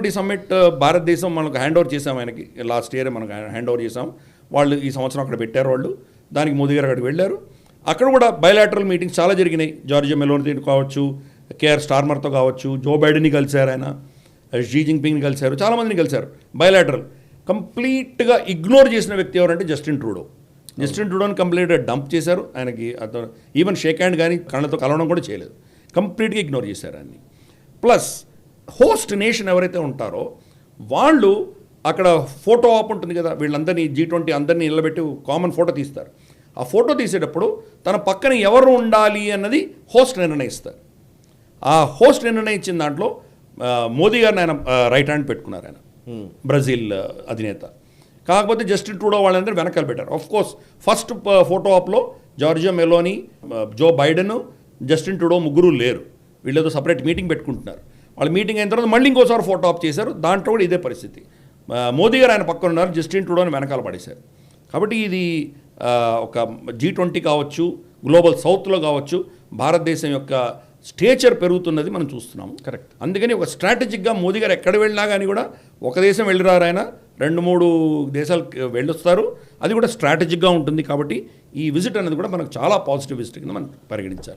G20 summit భారతదేశం మనకు hand over చేసాం ఆయనకి, లాస్ట్ ఇయర్ మనకు హ్యాండ్ ఓవర్ చేసాం. వాళ్ళు ఈ సంవత్సరం అక్కడ పెట్టారు వాళ్ళు, దానికి మోదీ గారు అక్కడికి వెళ్ళారు. అక్కడ కూడా బయలాటరల్ మీటింగ్స్ చాలా జరిగినాయి. జార్జియా మెలోనీతో కావచ్చు, కేఆర్ స్టార్మర్తో కావచ్చు, జో బైడెన్ని కలిశారు ఆయన, షీ జిన్పింగ్ని కలిశారు, చాలామందిని కలిశారు బయలాటరల్. కంప్లీట్గా ఇగ్నోర్ చేసిన వ్యక్తి ఎవరంటే జస్టిన్ ట్రూడో. జస్టిన్ ట్రూడోని కంప్లీట్గా డంప్ చేశారు. ఆయనకి ఈవెన్ షేక్ హ్యాండ్ కానీ కళ్ళతో కలవడం కూడా చేయలేదు, కంప్లీట్గా ఇగ్నోర్ చేశారు ఆయన్ని. ప్లస్ హోస్ట్ నేషన్ ఎవరైతే ఉంటారో వాళ్ళు అక్కడ ఫోటో ఆప్ ఉంటుంది కదా, వీళ్ళందరినీ G20 అందరినీ నిలబెట్టి కామన్ ఫోటో తీస్తారు. ఆ ఫోటో తీసేటప్పుడు తన పక్కన ఎవరు ఉండాలి అన్నది హోస్ట్ నిర్ణయిస్తారు. ఆ హోస్ట్ నిర్ణయించిన దాంట్లో మోదీ గారిని ఆయన రైట్ హ్యాండ్ పెట్టుకున్నారు, ఆయన బ్రెజిల్ అధినేత. కాకపోతే జస్టిన్ ట్రూడో వాళ్ళందరూ వెనకాల పెట్టారు. ఆఫ్ కోర్స్ ఫస్ట్ ఫోటో ఆప్లో Giorgia Meloni, Joe Biden, Justin Trudeau ముగ్గురు లేరు. వీళ్ళేదో సపరేట్ మీటింగ్ పెట్టుకుంటున్నారు. వాళ్ళు మీటింగ్ అయిన తర్వాత మళ్ళీ ఇంకోసారి ఫోటో ఆప్ చేశారు. దాంట్లో కూడా ఇదే పరిస్థితి. మోదీ గారు ఆయన పక్కన ఉన్నారు, జస్టిన్ ట్రూడోని వెనకాల పడేశారు. కాబట్టి ఇది ఒక G20 కావచ్చు, గ్లోబల్ సౌత్లో కావచ్చు, భారతదేశం యొక్క స్టేచర్ పెరుగుతున్నది మనం చూస్తున్నాము. కరెక్ట్. అందుకని ఒక స్ట్రాటజిక్గా మోదీ గారు ఎక్కడ వెళ్ళినా కానీ కూడా ఒక దేశం వెళ్ళిరారు, ఆయన 2-3 దేశాలు వెళ్ళొస్తారు. అది కూడా స్ట్రాటజిక్గా ఉంటుంది. కాబట్టి ఈ విజిట్ అనేది కూడా మనకు చాలా పాజిటివ్ విజిట్ కింద మనం పరిగణించాలి.